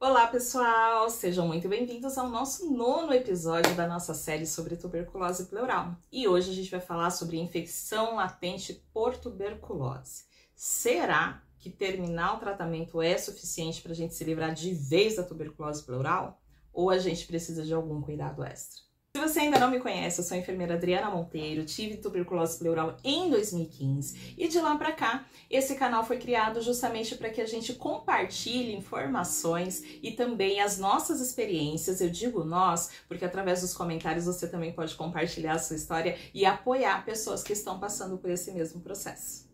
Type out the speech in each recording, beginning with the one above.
Olá pessoal, sejam muito bem-vindos ao nosso 9º episódio da nossa série sobre tuberculose pleural. E hoje a gente vai falar sobre infecção latente por tuberculose. Será que terminar o tratamento é suficiente para a gente se livrar de vez da tuberculose pleural? Ou a gente precisa de algum cuidado extra? Se você ainda não me conhece, eu sou a enfermeira Adriana Monteiro, tive tuberculose pleural em 2015 e de lá pra cá, esse canal foi criado justamente para que a gente compartilhe informações e também as nossas experiências. Eu digo nós, porque através dos comentários você também pode compartilhar a sua história e apoiar pessoas que estão passando por esse mesmo processo.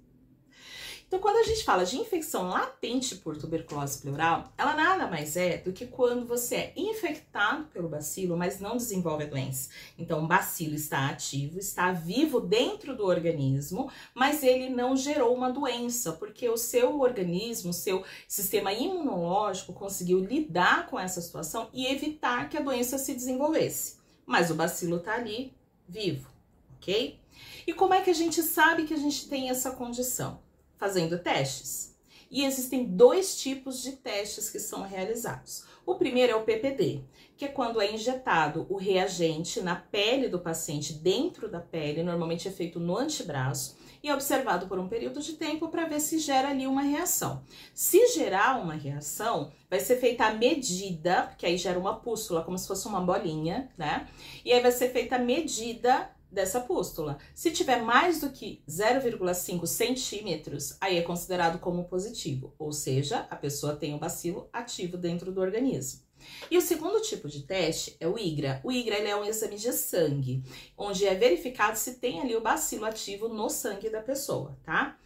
Então, quando a gente fala de infecção latente por tuberculose pleural, ela nada mais é do que quando você é infectado pelo bacilo, mas não desenvolve a doença. Então, o bacilo está ativo, está vivo dentro do organismo, mas ele não gerou uma doença, porque o seu organismo, o seu sistema imunológico conseguiu lidar com essa situação e evitar que a doença se desenvolvesse. Mas o bacilo está ali, vivo, ok? E como é que a gente sabe que a gente tem essa condição? Fazendo testes. E existem dois tipos de testes que são realizados. O primeiro é o PPD, que é quando é injetado o reagente na pele do paciente, dentro da pele, normalmente é feito no antebraço, e é observado por um período de tempo para ver se gera ali uma reação. Se gerar uma reação, vai ser feita a medida, porque aí gera uma pústula, como se fosse uma bolinha, né? E aí vai ser feita a medida dessa pústula. Se tiver mais do que 0,5 centímetros, aí é considerado como positivo, ou seja, a pessoa tem o bacilo ativo dentro do organismo. E o segundo tipo de teste é o IGRA. O IGRA ele é um exame de sangue, onde é verificado se tem ali o bacilo ativo no sangue da pessoa, tá?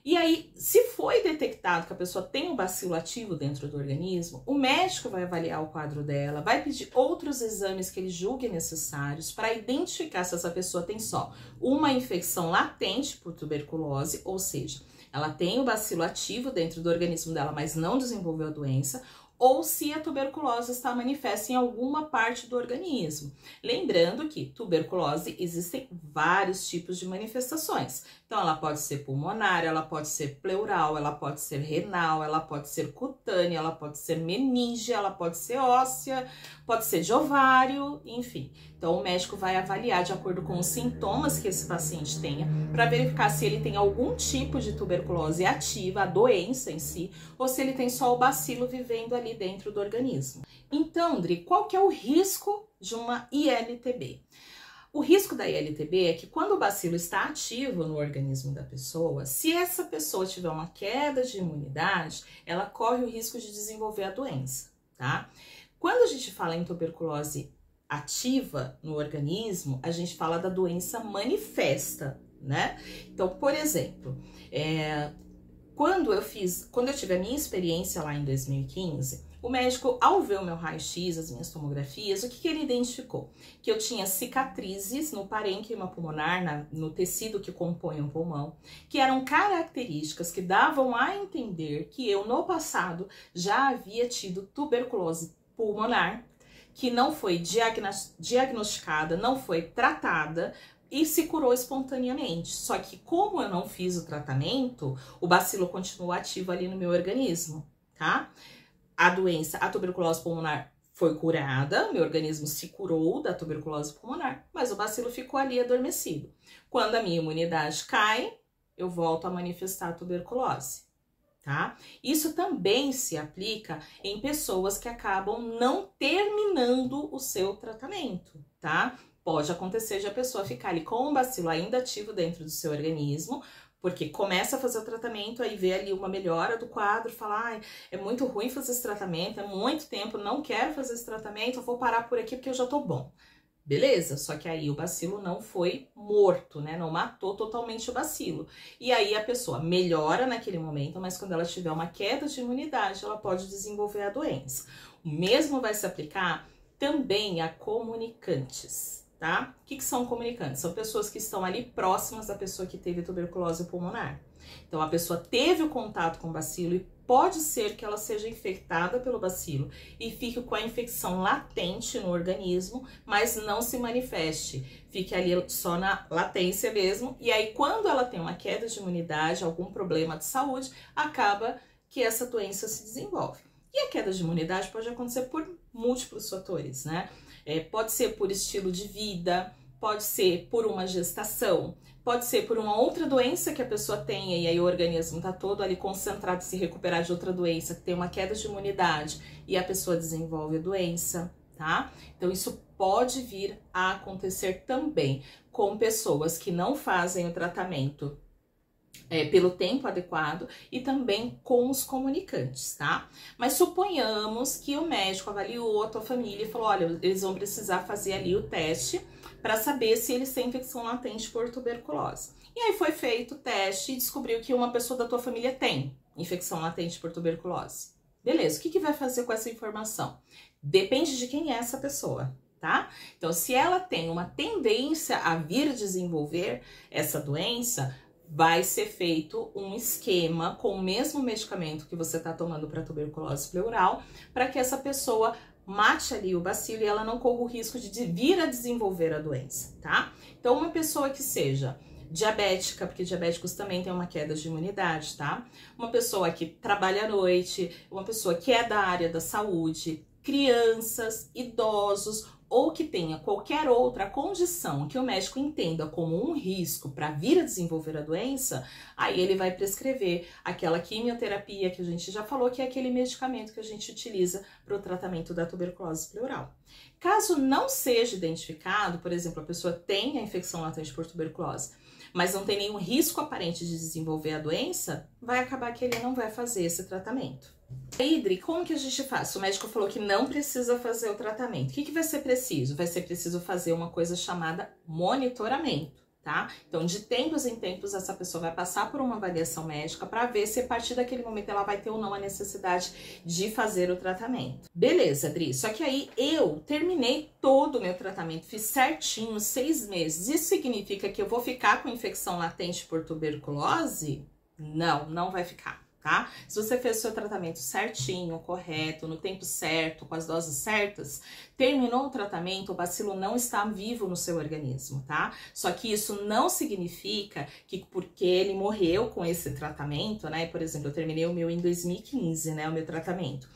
E aí, se foi detectado que a pessoa tem um bacilo ativo dentro do organismo, o médico vai avaliar o quadro dela, vai pedir outros exames que ele julgue necessários para identificar se essa pessoa tem só uma infecção latente por tuberculose, ou seja, ela tem o bacilo ativo dentro do organismo dela, mas não desenvolveu a doença, ou se a tuberculose está manifesta em alguma parte do organismo. Lembrando que tuberculose existem vários tipos de manifestações. Então, ela pode ser pulmonar, ela pode ser pleural, ela pode ser renal, ela pode ser cutânea, ela pode ser meníngea, ela pode ser óssea, pode ser de ovário, enfim. Então, o médico vai avaliar de acordo com os sintomas que esse paciente tenha, para verificar se ele tem algum tipo de tuberculose ativa, a doença em si, ou se ele tem só o bacilo vivendo ali dentro do organismo. Então, Dri, qual que é o risco de uma ILTB? O risco da ILTB é que quando o bacilo está ativo no organismo da pessoa, se essa pessoa tiver uma queda de imunidade, ela corre o risco de desenvolver a doença, tá? Quando a gente fala em tuberculose ativa no organismo, a gente fala da doença manifesta, né? Então, por exemplo, quando eu tive a minha experiência lá em 2015, o médico, ao ver o meu raio-x, as minhas tomografias, o que ele identificou? Que eu tinha cicatrizes no parênquima pulmonar, no tecido que compõe o pulmão, que eram características que davam a entender que eu, no passado, já havia tido tuberculose pulmonar, que não foi diagnosticada, não foi tratada, e se curou espontaneamente. Só que como eu não fiz o tratamento, o bacilo continuou ativo ali no meu organismo, tá? A doença, a tuberculose pulmonar foi curada, meu organismo se curou da tuberculose pulmonar, mas o bacilo ficou ali adormecido. Quando a minha imunidade cai, eu volto a manifestar a tuberculose, tá? Isso também se aplica em pessoas que acabam não terminando o seu tratamento, tá? Pode acontecer de a pessoa ficar ali com o bacilo ainda ativo dentro do seu organismo, porque começa a fazer o tratamento, aí vê ali uma melhora do quadro, fala, ah, é muito ruim fazer esse tratamento, é muito tempo, não quero fazer esse tratamento, eu vou parar por aqui porque eu já tô bom. Beleza? Só que aí o bacilo não foi morto, né? Não matou totalmente o bacilo. E aí a pessoa melhora naquele momento, mas quando ela tiver uma queda de imunidade, ela pode desenvolver a doença. O mesmo vai se aplicar também a comunicantes, tá? O que são comunicantes? São pessoas que estão ali próximas da pessoa que teve tuberculose pulmonar. Então, a pessoa teve o contato com o bacilo e pode ser que ela seja infectada pelo bacilo e fique com a infecção latente no organismo, mas não se manifeste. Fique ali só na latência mesmo. E aí, quando ela tem uma queda de imunidade, algum problema de saúde, acaba que essa doença se desenvolve. E a queda de imunidade pode acontecer por múltiplos fatores, né? Pode ser por estilo de vida, pode ser por uma gestação, pode ser por uma outra doença que a pessoa tenha e aí o organismo tá todo ali concentrado em se recuperar de outra doença, que tem uma queda de imunidade e a pessoa desenvolve a doença, tá? Então isso pode vir a acontecer também com pessoas que não fazem o tratamento pelo tempo adequado e também com os comunicantes, tá? Mas suponhamos que o médico avaliou a tua família e falou, olha, eles vão precisar fazer ali o teste para saber se eles têm infecção latente por tuberculose. E aí foi feito o teste e descobriu que uma pessoa da tua família tem infecção latente por tuberculose. Beleza, o que vai fazer com essa informação? Depende de quem é essa pessoa, tá? Então, se ela tem uma tendência a vir desenvolver essa doença, vai ser feito um esquema com o mesmo medicamento que você está tomando para tuberculose pleural, para que essa pessoa mate ali o bacilo e ela não corra o risco de vir a desenvolver a doença, tá? Então, uma pessoa que seja diabética, porque diabéticos também têm uma queda de imunidade, tá? Uma pessoa que trabalha à noite, uma pessoa que é da área da saúde, crianças, idosos ou que tenha qualquer outra condição que o médico entenda como um risco para vir a desenvolver a doença, aí ele vai prescrever aquela quimioterapia que a gente já falou, que é aquele medicamento que a gente utiliza para o tratamento da tuberculose pleural. Caso não seja identificado, por exemplo, a pessoa tem a infecção latente por tuberculose, mas não tem nenhum risco aparente de desenvolver a doença, vai acabar que ele não vai fazer esse tratamento. Idri, como que a gente faz? O médico falou que não precisa fazer o tratamento. O que vai ser preciso? Vai ser preciso fazer uma coisa chamada monitoramento, tá? Então, de tempos em tempos, essa pessoa vai passar por uma avaliação médica para ver se a partir daquele momento ela vai ter ou não a necessidade de fazer o tratamento. Beleza, Adri, só que aí eu terminei todo o meu tratamento, fiz certinho 6 meses. Isso significa que eu vou ficar com infecção latente por tuberculose? Não, não vai ficar. Tá? Se você fez o seu tratamento certinho, correto, no tempo certo, com as doses certas, terminou o tratamento, o bacilo não está vivo no seu organismo, tá? Só que isso não significa que porque ele morreu com esse tratamento, né? Por exemplo, eu terminei o meu em 2015, né? O meu tratamento.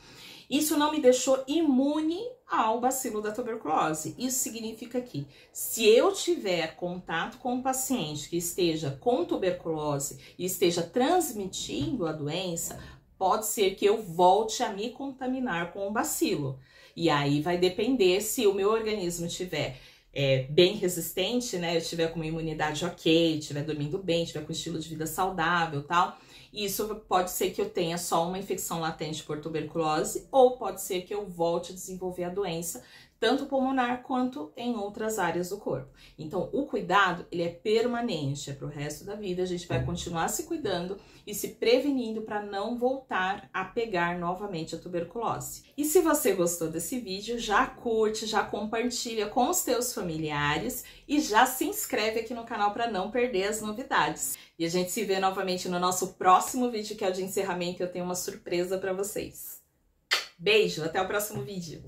Isso não me deixou imune ao bacilo da tuberculose. Isso significa que se eu tiver contato com um paciente que esteja com tuberculose e esteja transmitindo a doença, pode ser que eu volte a me contaminar com o bacilo. E aí vai depender se o meu organismo tiver bem resistente, né? Eu tiver com uma imunidade ok, estiver dormindo bem, tiver com estilo de vida saudável e tal. Isso pode ser que eu tenha só uma infecção latente por tuberculose ou pode ser que eu volte a desenvolver a doença, tanto pulmonar quanto em outras áreas do corpo. Então, o cuidado, ele é permanente, é pro resto da vida, a gente vai continuar se cuidando e se prevenindo para não voltar a pegar novamente a tuberculose. E se você gostou desse vídeo, já curte, já compartilha com os teus familiares e já se inscreve aqui no canal para não perder as novidades. E a gente se vê novamente no nosso próximo vídeo, que é o de encerramento, e eu tenho uma surpresa para vocês. Beijo, até o próximo vídeo!